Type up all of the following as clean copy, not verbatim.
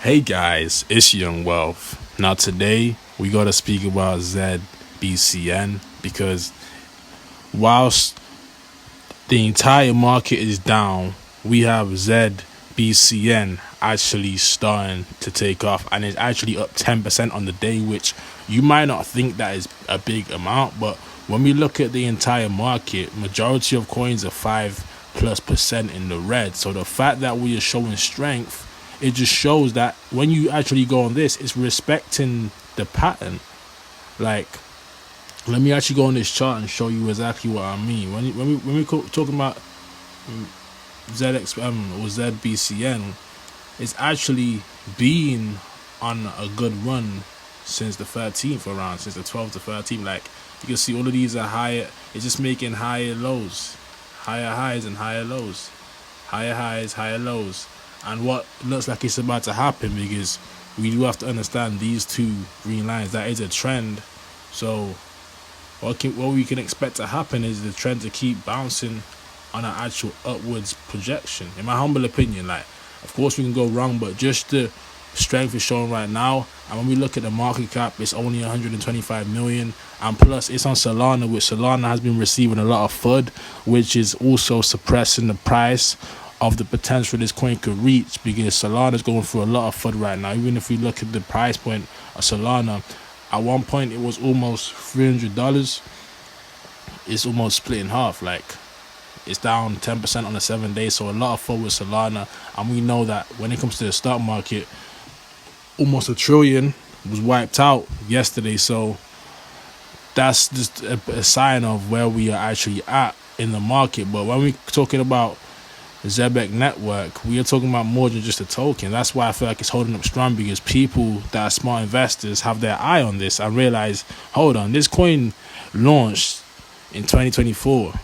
Hey guys, it's Young Wealth. Now today we gotta speak about Zbcn because whilst the entire market is down, we have Zbcn actually starting to take off, and it's actually up 10% on the day, which you might not think that is a big amount, but when we look at the entire market, majority of coins are 5+% in the red. So the fact that we are showing strength, it just shows that when you actually go on this, it's respecting the pattern. Like, let me actually go on this chart and show you exactly what I mean. When we talking about ZXM or Zbcn, it's actually been on a good run since the 13th around, since the 12th to 13th. Like, you can see all of these are higher. It's just making higher lows, higher highs and higher lows, higher highs, higher lows. And what looks like it's about to happen, because we do have to understand these two green lines, that is a trend. So what we can expect to happen is the trend to keep bouncing on an actual upwards projection, in my humble opinion. Like, of course we can go wrong, but just the strength is showing right now. And when we look at the market cap, it's only 125 million, and plus it's on Solana, which Solana has been receiving a lot of FUD, which is also suppressing the price of the potential this coin could reach, because Solana is going through a lot of FUD right now. Even if we look at the price point of Solana, at one point it was almost $300. It's almost split in half. Like, it's down 10% on the 7 days. So a lot of FUD with Solana, and we know that when it comes to the stock market, almost $1 trillion was wiped out yesterday. So that's just a sign of where we are actually at in the market. But when we're talking about the Zebec network, we are talking about more than just a token. That's why I feel like it's holding up strong, because people that are smart investors have their eye on this and realize, hold on, this coin launched in 2024,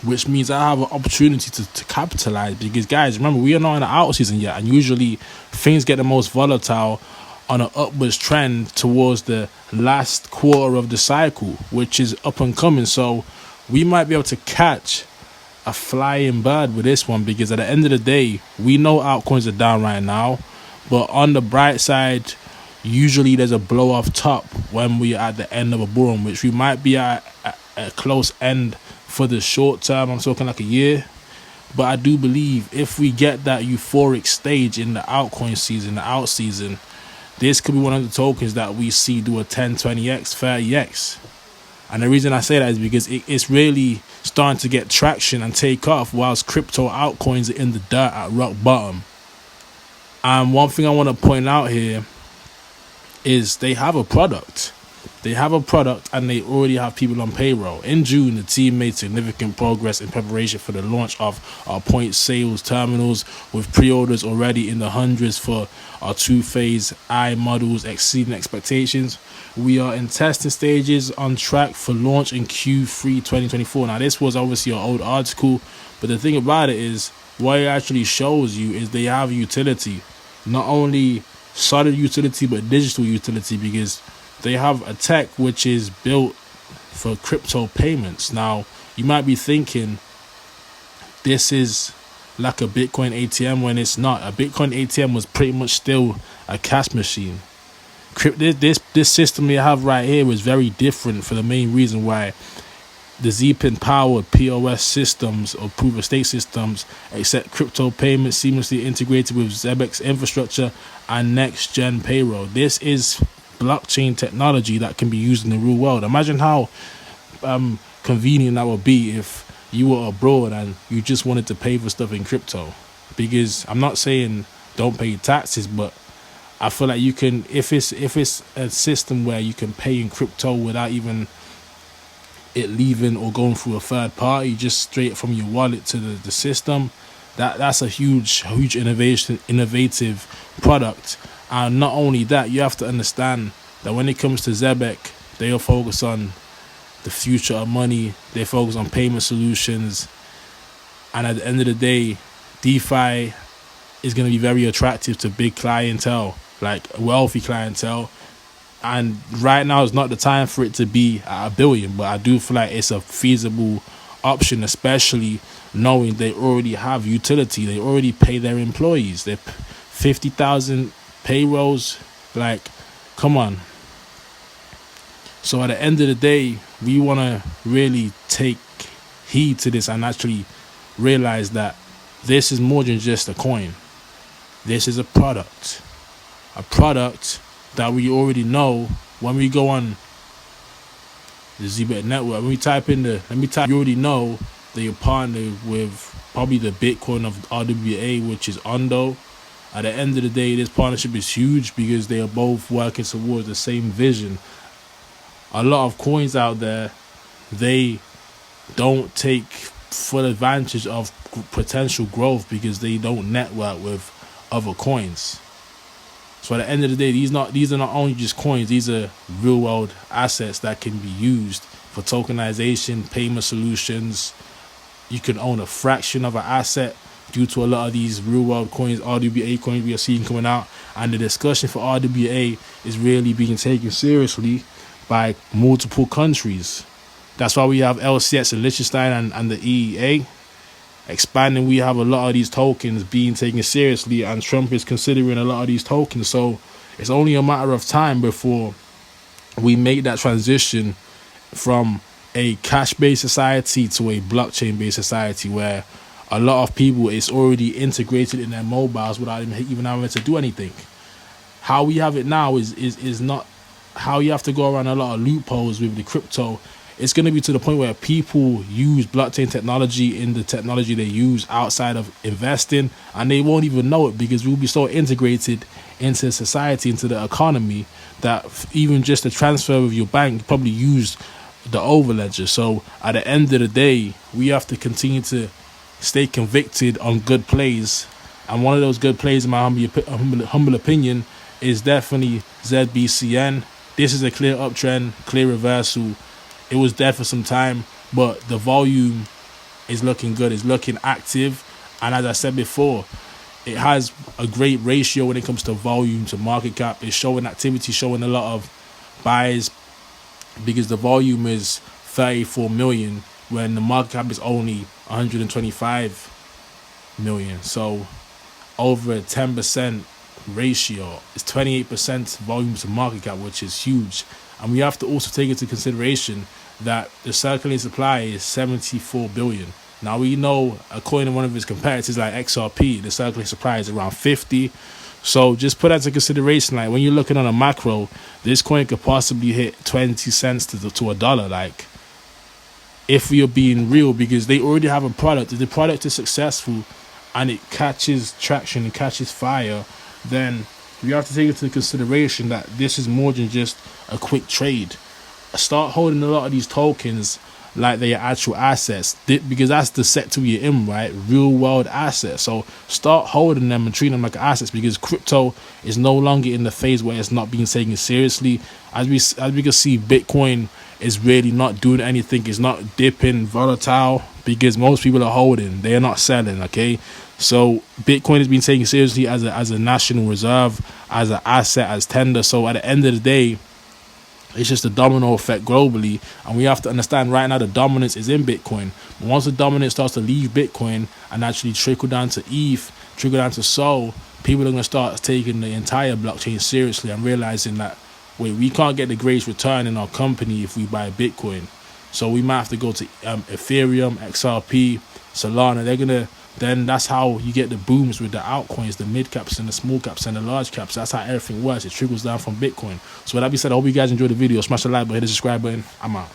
which means I have an opportunity to capitalize. Because guys, remember, we are not in the out season yet, and usually things get the most volatile on an upwards trend towards the last quarter of the cycle, which is up and coming. So we might be able to catch a flying bird with this one, because at the end of the day, we know altcoins are down right now, but on the bright side, usually there's a blow off top when we're at the end of a bull run, which we might be at a close end for the short term. I'm talking like a year. But I do believe if we get that euphoric stage in the altcoin season, the out season, this could be one of the tokens that we see do a 10, 20x, 30x. And the reason I say that is because it's really starting to get traction and take off, whilst crypto altcoins are in the dirt at rock bottom. And one thing I want to point out here is they have a product. They have a product, and they already have people on payroll. In June, the team made significant progress in preparation for the launch of our point sales terminals, with pre-orders already in the hundreds for our two-phase I models exceeding expectations. We are in testing stages, on track for launch in Q3 2024. Now, this was obviously an old article, but the thing about it is, what it actually shows you is they have utility. Not only solid utility, but digital utility, because they have a tech which is built for crypto payments. Now, you might be thinking this is like a Bitcoin ATM, when it's not. A Bitcoin ATM was pretty much still a cash machine. This system we have right here is very different, for the main reason why the Zbcn powered POS systems, or proof of stake systems, accept crypto payments seamlessly integrated with Zebec's infrastructure and next gen payroll. This is blockchain technology that can be used in the real world. Imagine how convenient that would be if you were abroad and you just wanted to pay for stuff in crypto. Because I'm not saying don't pay taxes, but I feel like you can, if it's a system where you can pay in crypto without even it leaving or going through a third party, just straight from your wallet to the system, that's a huge innovative product. And not only that, you have to understand that when it comes to Zebec, they'll focus on the future of money. They focus on payment solutions. And at the end of the day, DeFi is going to be very attractive to big clientele, like wealthy clientele. And right now is not the time for it to be at $1 billion, but I do feel like it's a feasible option, especially knowing they already have utility. They already pay their employees. They 50,000 payrolls. Like, come on. So at the end of the day, we want to really take heed to this and actually realize that this is more than just a coin. This is a product that we already know. When we go on the Zebec network, when we type in you already know that you're partnered with probably the Bitcoin of RWA, which is Ondo. At the end of the day, this partnership is huge because they are both working towards the same vision. A lot of coins out there, they don't take full advantage of potential growth because they don't network with other coins. So at the end of the day, these are not only just coins, these are real world assets that can be used for tokenization, payment solutions. You can own a fraction of an asset due to a lot of these real world coins, RWA coins we are seeing coming out. And the discussion for RWA is really being taken seriously by multiple countries. That's why we have LCX in Liechtenstein and the EEA expanding. We have a lot of these tokens being taken seriously, and Trump is considering a lot of these tokens. So it's only a matter of time before we make that transition from a cash-based society to a blockchain-based society where a lot of people, it's already integrated in their mobiles without even having to do anything. How we have it now is not how you have to go around a lot of loopholes with the crypto. It's going to be to the point where people use blockchain technology in the technology they use outside of investing, and they won't even know it because we'll be so integrated into society, into the economy, that even just the transfer of your bank, you probably use the overledger. So at the end of the day, we have to continue to stay convicted on good plays. And one of those good plays, in my humble opinion, is definitely Zbcn. This is a clear uptrend, clear reversal. It was there for some time, but the volume is looking good. It's looking active. And as I said before, it has a great ratio when it comes to volume to market cap. It's showing activity, showing a lot of buys, because the volume is 34 million when the market cap is only 125 million. So over a 10% ratio. It's 28% volume to market cap, which is huge. And we have to also take into consideration that the circulating supply is 74 billion. Now we know, according to one of his competitors like XRP, the circulating supply is around 50. So just put that into consideration. Like when you're looking on a macro, this coin could possibly hit 20 cents to a dollar. Like, if we are being real, because they already have a product. If the product is successful and it catches traction, it catches fire, then we have to take into consideration that this is more than just a quick trade. Start holding a lot of these tokens like they are actual assets, because that's the sector we're in, right? Real world assets. So start holding them and treating them like assets, because crypto is no longer in the phase where it's not being taken seriously. As we can see, Bitcoin is really not doing anything. It's not dipping, volatile, because most people are holding. They are not selling, okay? So Bitcoin is being taken seriously as a national reserve, as an asset, as tender. So at the end of the day, it's just a domino effect globally, and we have to understand right now the dominance is in Bitcoin. But once the dominance starts to leave Bitcoin and actually trickle down to ETH, trickle down to Sol, people are going to start taking the entire blockchain seriously and realizing that, wait, we can't get the greatest return in our company if we buy Bitcoin. So we might have to go to Ethereum, XRP, Solana. Then that's how you get the booms with the altcoins, the mid caps and the small caps and the large caps. That's how everything works. It trickles down from Bitcoin. So with that being said, I hope you guys enjoyed the video. Smash the like button, hit the subscribe button. I'm out.